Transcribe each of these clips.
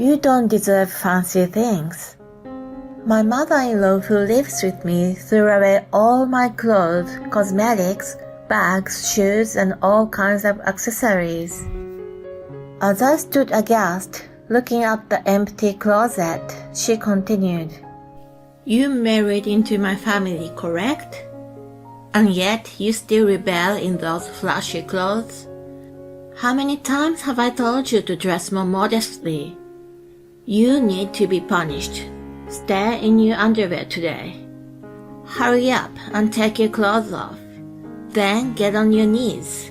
You don't deserve fancy things. My mother-in-law who lives with me threw away all my clothes, cosmetics, bags, shoes, and all kinds of accessories. As I stood aghast, looking at the empty closet, she continued, You married into my family, correct? And yet you still rebel in those flashy clothes? How many times have I told you to dress more modestly? You need to be punished. Stay in your underwear today. Hurry up and take your clothes off. Then get on your knees.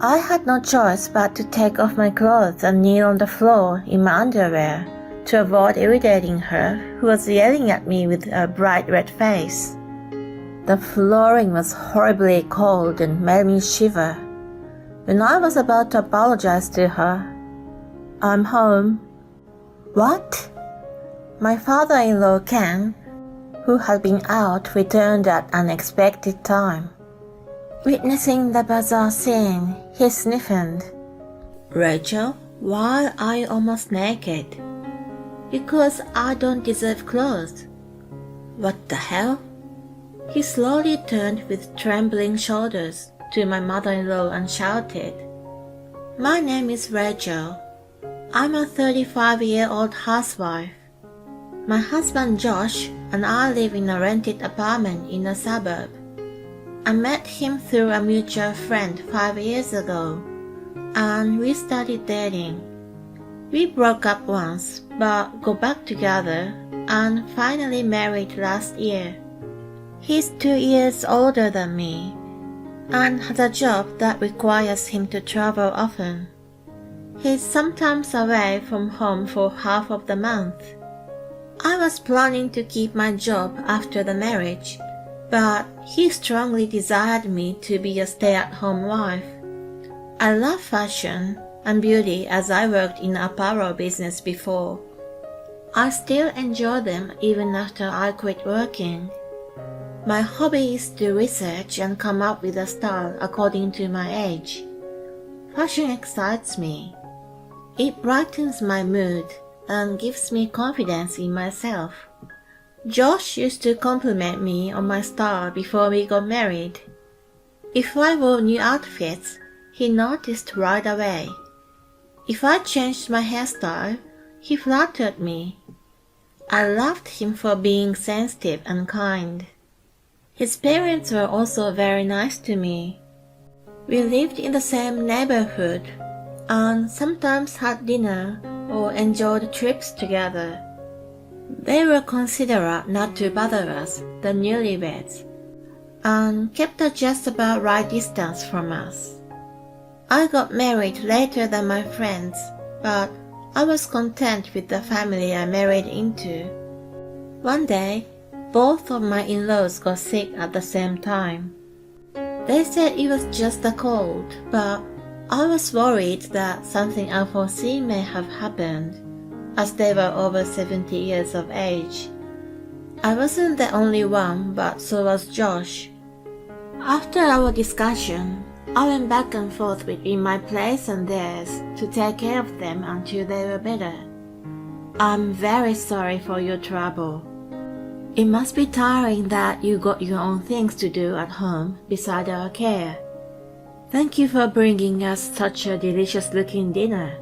I had no choice but to take off my clothes and kneel on the floor in my underwear to avoid irritating her, who was yelling at me with a bright red face. The flooring was horribly cold and made me shiver. When I was about to apologize to her, I'm home. What? My father-in-law Ken, who had been out, returned at an unexpected time. Witnessing the bizarre scene, he sniffed. Rachel, why are you almost naked? Because I don't deserve clothes. What the hell? He slowly turned with trembling shoulders to my mother-in-law and shouted, My name is Rachel. I'm a 35-year-old housewife. My husband Josh and I live in a rented apartment in a suburb. I met him through a mutual friend 5 years ago, and we started dating. We broke up once, but got back together and finally married last year. He's 2 years older than me and has a job that requires him to travel often. He's sometimes away from home for half of the month. I was planning to keep my job after the marriage, but he strongly desired me to be a stay-at-home wife. I love fashion and beauty as I worked in the apparel business before. I still enjoy them even after I quit working. My hobby is to research and come up with a style according to my age. Fashion excites me. It brightens my mood and gives me confidence in myself. Josh used to compliment me on my style before we got married. If I wore new outfits, he noticed right away. If I changed my hairstyle, he flattered me. I loved him for being sensitive and kind. His parents were also very nice to me. We lived in the same neighborhood and sometimes had dinner or enjoyed trips together. They were considerate not to bother us, the newlyweds, and kept a just about right distance from us. I got married later than my friends, but I was content with the family I married into. One day, both of my in-laws got sick at the same time. They said it was just a cold, but I was worried that something unforeseen may have happened, as they were over 70 years of age. I wasn't the only one, but so was Josh. After our discussion, I went back and forth between my place and theirs to take care of them until they were better. I'm very sorry for your trouble. It must be tiring that you got your own things to do at home beside our care. Thank you for bringing us such a delicious-looking dinner.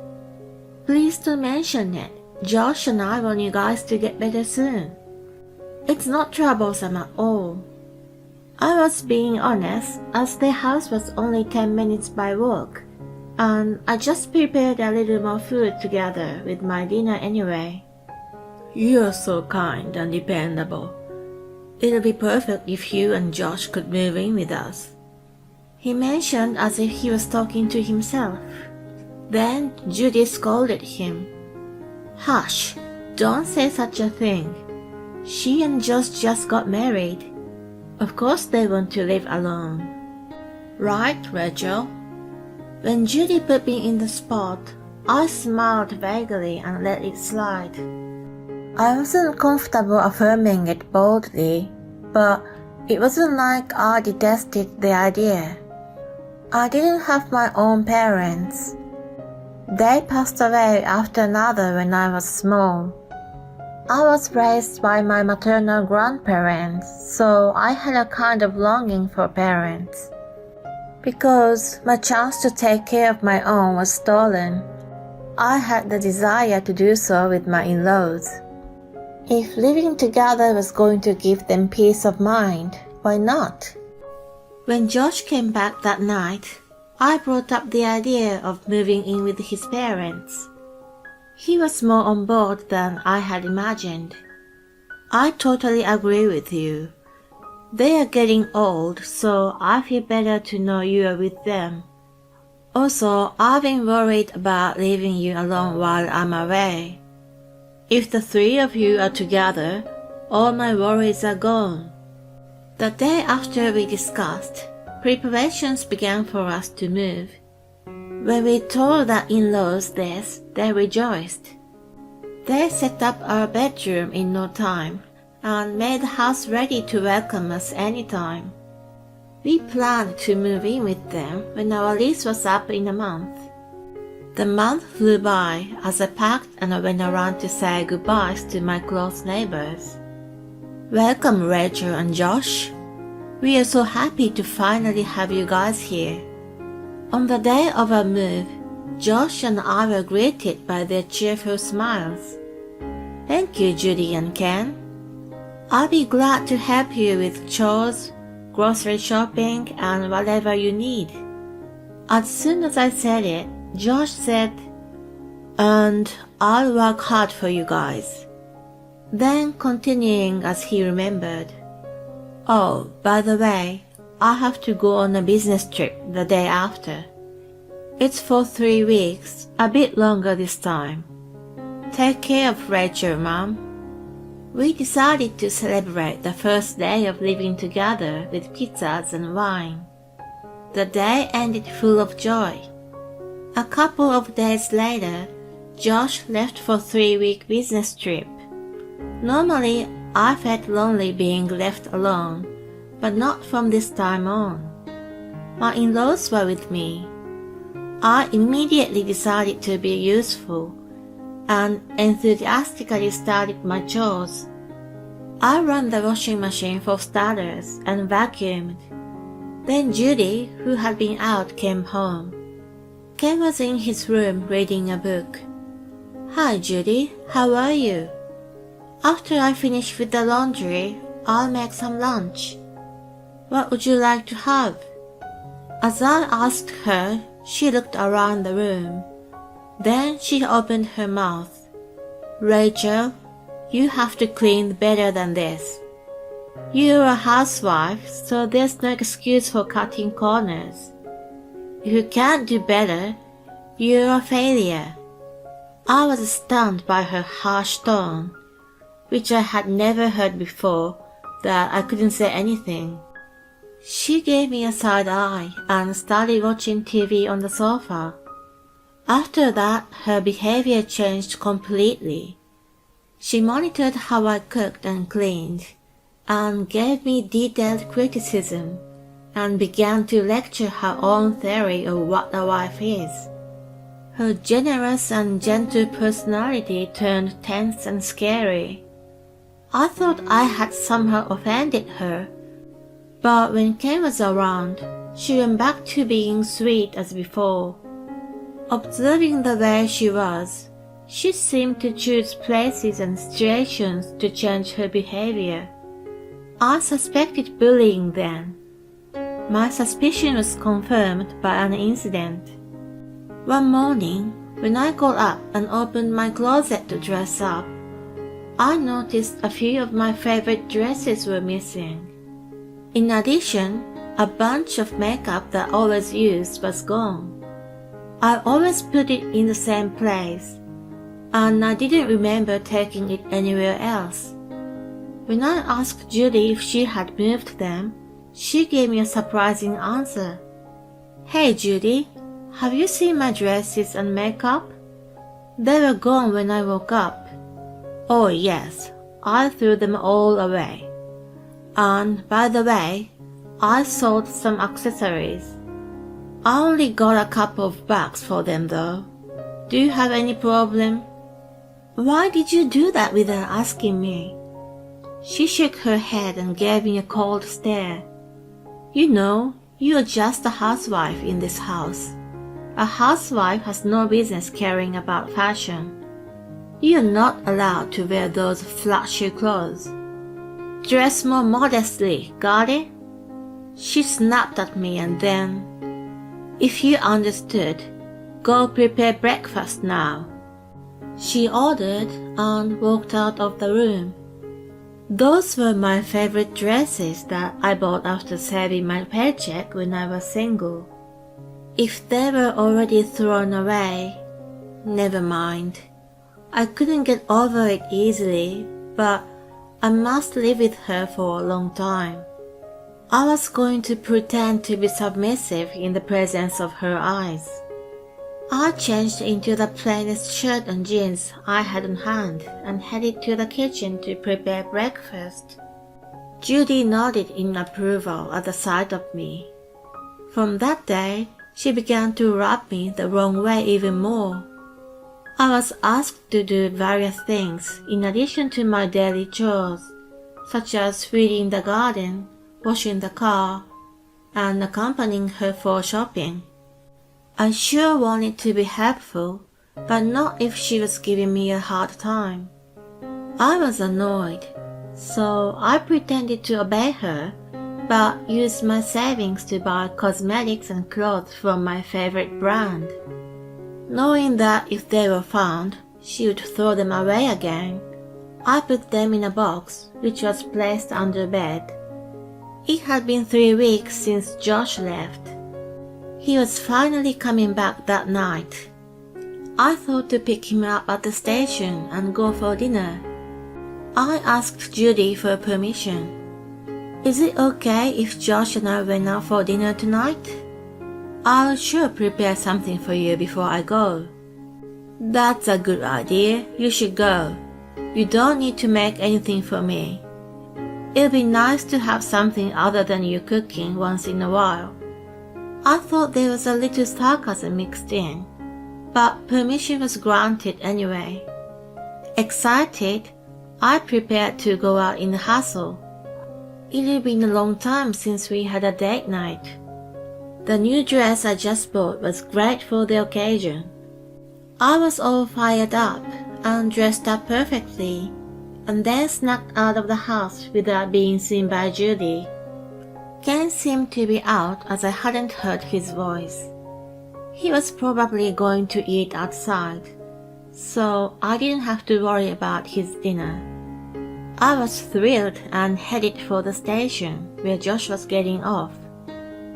Please don't mention it. Josh and I want you guys to get better soon. It's not troublesome at all. I was being honest, as their house was only 10 minutes by walk, and I just prepared a little more food together with my dinner anyway. You're so kind and dependable. It'll be perfect if you and Josh could move in with us. He mentioned as if he was talking to himself. Then Judy scolded him. Hush, don't say such a thing. She and Josh just got married. Of course they want to live alone. Right, Rachel? When Judy put me in the spot, I smiled vaguely and let it slide. I wasn't comfortable affirming it boldly, but it wasn't like I detested the idea. I didn't have my own parents. They passed away after another when I was small. I was raised by my maternal grandparents, so I had a kind of longing for parents. Because my chance to take care of my own was stolen, I had the desire to do so with my in-laws. If living together was going to give them peace of mind, why not? When Josh came back that night, I brought up the idea of moving in with his parents. He was more on board than I had imagined. I totally agree with you. They are getting old, so I feel better to know you are with them. Also, I've been worried about leaving you alone while I'm away. If the three of you are together, all my worries are gone. The day after we discussed, preparations began for us to move. When we told the in-laws this, they rejoiced. They set up our bedroom in no time and made the house ready to welcome us anytime. We planned to move in with them when our lease was up in a month. The month flew by as I packed and I went around to say goodbyes to my close neighbors. Welcome, Rachel and Josh. We are so happy to finally have you guys here. On the day of our move, Josh and I were greeted by their cheerful smiles. Thank you, Judy and Ken. I'll be glad to help you with chores, grocery shopping, and whatever you need. As soon as I said it, Josh said, and I'll work hard for you guys. Then continuing as he remembered, oh, by the way, I have to go on a business trip the day after. It's for 3 weeks, a bit longer this time. Take care of Rachel, Mom. We decided to celebrate the first day of living together with pizzas and wine. The day ended full of joy. A couple of days later, Josh left for a 3-week business trip. Normally, I felt lonely being left alone, but not from this time on. My in-laws were with me. I immediately decided to be useful and enthusiastically started my chores. I ran the washing machine for starters and vacuumed. Then Judy, who had been out, came home. Ken was in his room reading a book. Hi, Judy. How are you? After I finish with the laundry, I'll make some lunch. What would you like to have? As I asked her, she looked around the room. Then she opened her mouth. Rachel, you have to clean better than this. You're a housewife, so there's no excuse for cutting corners. If you can't do better, you're a failure. I was stunned by her harsh tone, which I had never heard before, that I couldn't say anything. She gave me a side eye and started watching TV on the sofa. After that, her behavior changed completely. She monitored how I cooked and cleaned, and gave me detailed criticism, and began to lecture her own theory of what a wife is. Her generous and gentle personality turned tense and scary. I thought I had somehow offended her, but when Ken was around, she went back to being sweet as before. Observing the way she was, she seemed to choose places and situations to change her behavior. I suspected bullying then. My suspicion was confirmed by an incident. One morning, when I got up and opened my closet to dress up, I noticed a few of my favorite dresses were missing. In addition, a bunch of makeup that I always used was gone. I always put it in the same place, and I didn't remember taking it anywhere else. When I asked Judy if she had moved them, she gave me a surprising answer. Hey Judy, have you seen my dresses and makeup? They were gone when I woke up. Oh yes, I threw them all away. And by the way, I sold some accessories. I only got a couple of bucks for them though. Do you have any problem? Why did you do that without asking me? She shook her head and gave me a cold stare. You know, you're just a housewife in this house. A housewife has no business caring about fashion. You're not allowed to wear those flashy clothes. Dress more modestly, got it? She snapped at me and then, if you understood, go prepare breakfast now. She ordered and walked out of the room. Those were my favorite dresses that I bought after saving my paycheck when I was single. If they were already thrown away, never mind. I couldn't get over it easily, but I must live with her for a long time. I was going to pretend to be submissive in the presence of her eyes. I changed into the plainest shirt and jeans I had on hand and headed to the kitchen to prepare breakfast. Judy nodded in approval at the sight of me. From that day, she began to rub me the wrong way even more. I was asked to do various things in addition to my daily chores, such as weeding the garden, washing the car, and accompanying her for shopping. I sure wanted to be helpful, but not if she was giving me a hard time. I was annoyed, so I pretended to obey her, but used my savings to buy cosmetics and clothes from my favorite brand. Knowing that if they were found, she would throw them away again, I put them in a box which was placed under bed. It had been 3 weeks since Josh left. He was finally coming back that night. I thought to pick him up at the station and go for dinner. I asked Judy for permission. Is it okay if Josh and I went out for dinner tonight? I'll sure prepare something for you before I go. That's a good idea. You should go. You don't need to make anything for me. It'll be nice to have something other than you cooking once in a while. I thought there was a little sarcasm mixed in, but permission was granted anyway. Excited, I prepared to go out in the hustle. It had been a long time since we had a date night. The new dress I just bought was great for the occasion. I was all fired up and dressed up perfectly, and then snuck out of the house without being seen by Judy. Ken seemed to be out as I hadn't heard his voice. He was probably going to eat outside, so I didn't have to worry about his dinner. I was thrilled and headed for the station where Josh was getting off.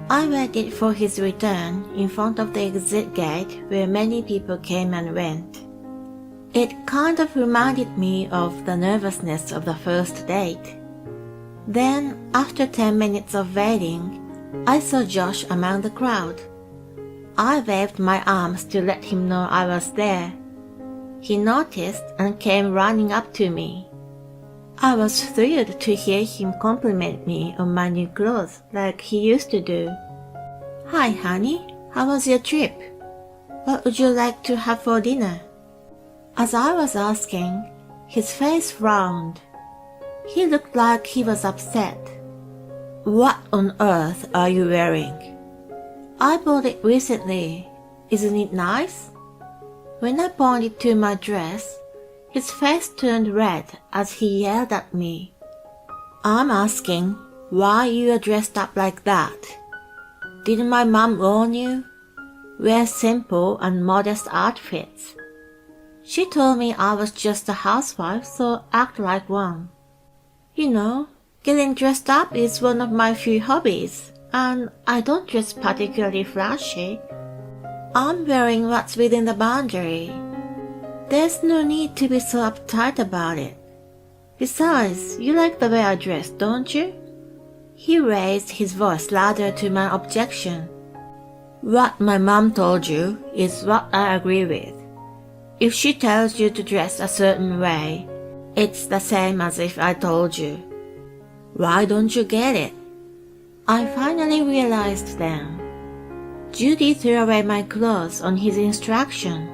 I waited for his return in front of the exit gate where many people came and went. It kind of reminded me of the nervousness of the first date. Then, after 10 minutes of waiting, I saw Josh among the crowd. I waved my arms to let him know I was there. He noticed and came running up to me. I was thrilled to hear him compliment me on my new clothes like he used to do. Hi, honey. How was your trip? What would you like to have for dinner? As I was asking, his face frowned. He looked like he was upset. What on earth are you wearing? I bought it recently. Isn't it nice? When I pointed to my dress, his face turned red as he yelled at me. I'm asking why you are dressed up like that. Didn't my mom warn you? Wear simple and modest outfits. She told me I was just a housewife, so act like one. You know, getting dressed up is one of my few hobbies, and I don't dress particularly flashy. I'm wearing what's within the boundary. There's no need to be so uptight about it. Besides, you like the way I dress, don't you? He raised his voice louder to my objection. What my mom told you is what I agree with. If she tells you to dress a certain way, it's the same as if I told you. Why don't you get it? I finally realized then. Judy threw away my clothes on his instruction.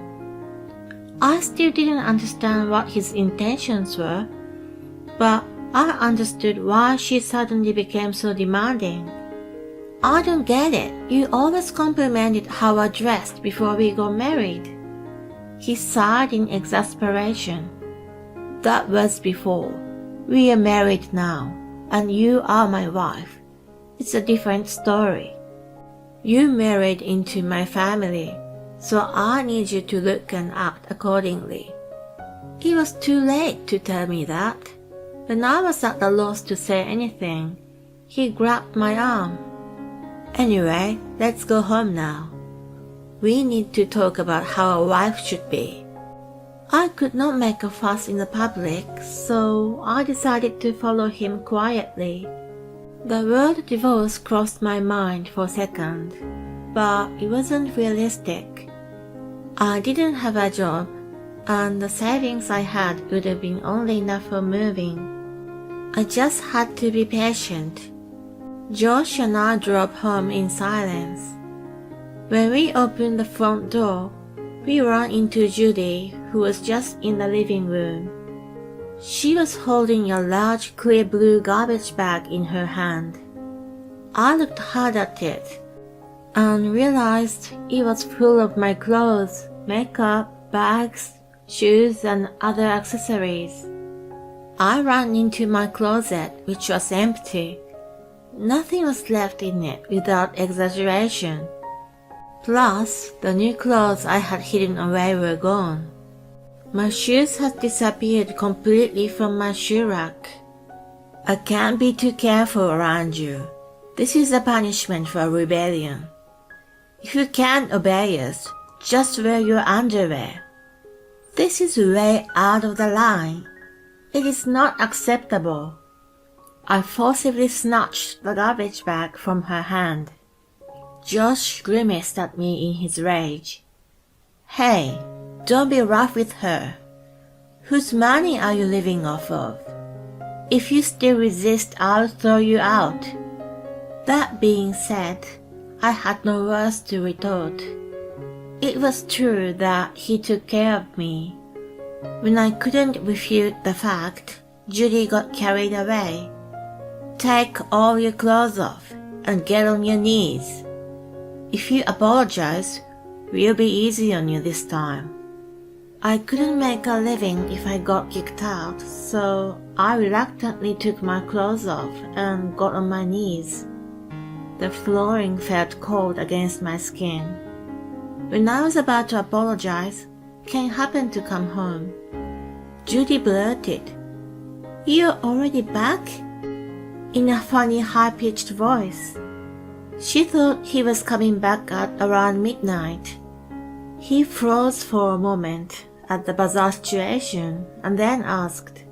I still didn't understand what his intentions were, but I understood why she suddenly became so demanding. I don't get it. You always complimented how I dressed before we got married. He sighed in exasperation. That was before. We are married now, and you are my wife. It's a different story. You married into my family, so I need you to look and act accordingly. It was too late to tell me that. When I was at a loss to say anything, he grabbed my arm. Anyway, let's go home now. We need to talk about how a wife should be. I could not make a fuss in the public, so I decided to follow him quietly. The word divorce crossed my mind for a second, but it wasn't realistic. I didn't have a job, and the savings I had would have been only enough for moving. I just had to be patient. Josh and I drove home in silence. When we opened the front door, we ran into Judy, who was just in the living room. She was holding a large clear blue garbage bag in her hand. I looked hard at it and realized it was full of my clothes, makeup, bags, shoes, and other accessories. I ran into my closet, which was empty. Nothing was left in it without exaggeration. Plus, the new clothes I had hidden away were gone. My shoes had disappeared completely from my shoe rack. I can't be too careful around you. This is a punishment for rebellion. If you can't obey us, just wear your underwear. This is way out of the line. It is not acceptable. I forcibly snatched the garbage bag from her hand. Josh grimaced at me in his rage. Hey, don't be rough with her. Whose money are you living off of? If you still resist, I'll throw you out. That being said, I had no words to retort. It was true that he took care of me. When I couldn't refute the fact, Judy got carried away. Take all your clothes off and get on your knees. If you apologize, we'll be easy on you this time. I couldn't make a living if I got kicked out, so I reluctantly took my clothes off and got on my knees. The flooring felt cold against my skin. When I was about to apologize, Ken happened to come home. Judy blurted, "You're already back?" in a funny high-pitched voice. She thought he was coming back at around midnight. He froze for a moment at the bizarre situation and then asked,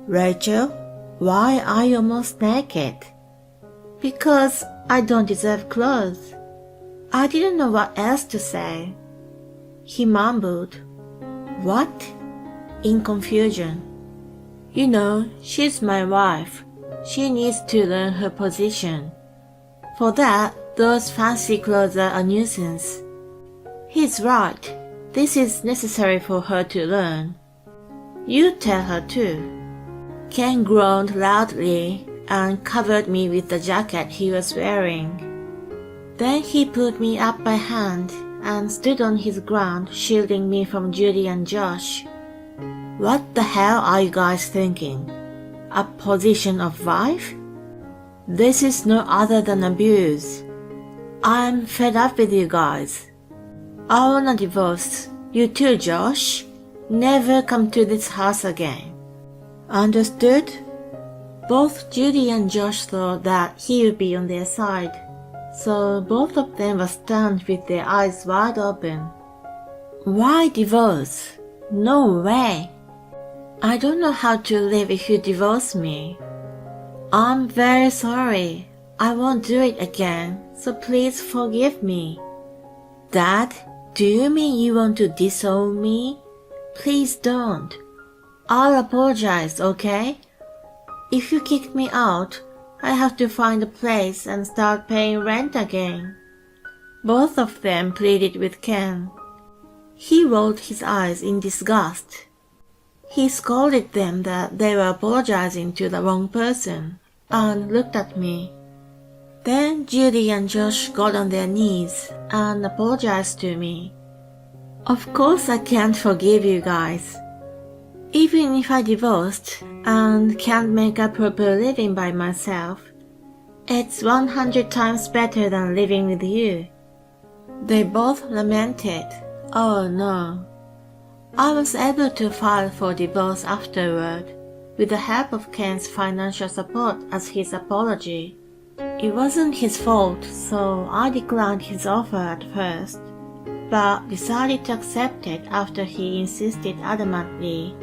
"Rachel, why are you almost naked?" "Because I don't deserve clothes." I didn't know what else to say. He mumbled, "What?" in confusion. "You know, she's my wife. She needs to learn her position. For that, those fancy clothes are a nuisance." He's right. This is necessary for her to learn. You tell her too. Ken groaned loudly and covered me with the jacket he was wearing. Then he put me up by hand and stood on his ground, shielding me from Judy and Josh. What the hell are you guys thinking? A position of wife? This is no other than abuse. I'm fed up with you guys. I want a divorce. You too, Josh. Never come to this house again. Understood? Both Judy and Josh thought that he would be on their side, so both of them were stunned with their eyes wide open. Why divorce? No way. I don't know how to live if you divorce me. I'm very sorry. I won't do it again, so please forgive me. Dad, do you mean you want to disown me? Please don't. I'll apologize, okay? If you kick me out, I have to find a place and start paying rent again. Both of them pleaded with Ken. He rolled his eyes in disgust. He scolded them that they were apologizing to the wrong person, and looked at me. Then Judy and Josh got on their knees and apologized to me. Of course I can't forgive you guys. Even if I divorced and can't make a proper living by myself, it's 100 times better than living with you. They both lamented. Oh no. I was able to file for divorce afterward, with the help of Ken's financial support as his apology. It wasn't his fault, so I declined his offer at first, but decided to accept it after he insisted adamantly.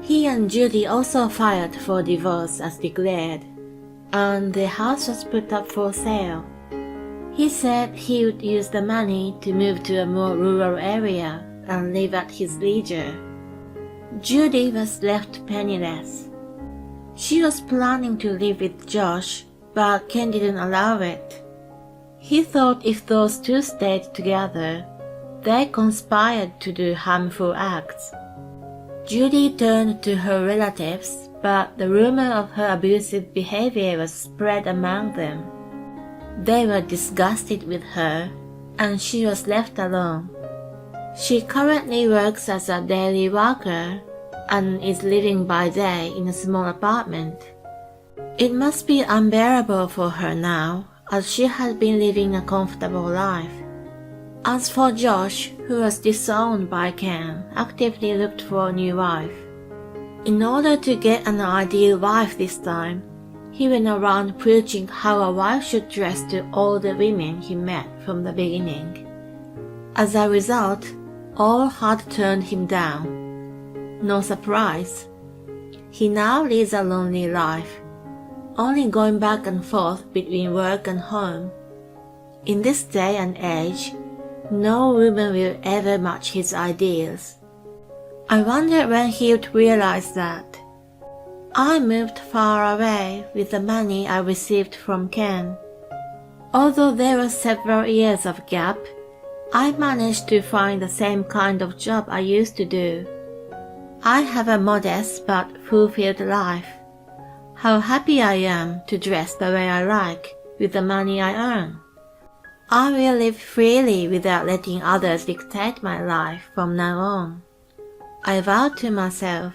He and Judy also filed for divorce as declared, and the house was put up for sale. He said he would use the money to move to a more rural area and live at his leisure. Judy was left penniless. She was planning to live with Josh, but Ken didn't allow it. He thought if those two stayed together, they conspired to do harmful acts. Judy turned to her relatives, but the rumor of her abusive behavior was spread among them. They were disgusted with her, and she was left alone. She currently works as a daily worker and is living by day in a small apartment. It must be unbearable for her now, as she had been living a comfortable life. As for Josh, who was disowned by Ken, actively looked for a new wife. In order to get an ideal wife this time, he went around preaching how a wife should dress to all the women he met from the beginning. As a result, all had turned him down. No surprise. He now leads a lonely life, only going back and forth between work and home. In this day and age, no woman will ever match his ideals. I wonder when he would realize that. I moved far away with the money I received from Ken. Although there were several years of gap, I managed to find the same kind of job I used to do. I have a modest but fulfilled life. How happy I am to dress the way I like with the money I earn. I will live freely without letting others dictate my life from now on. I vowed to myself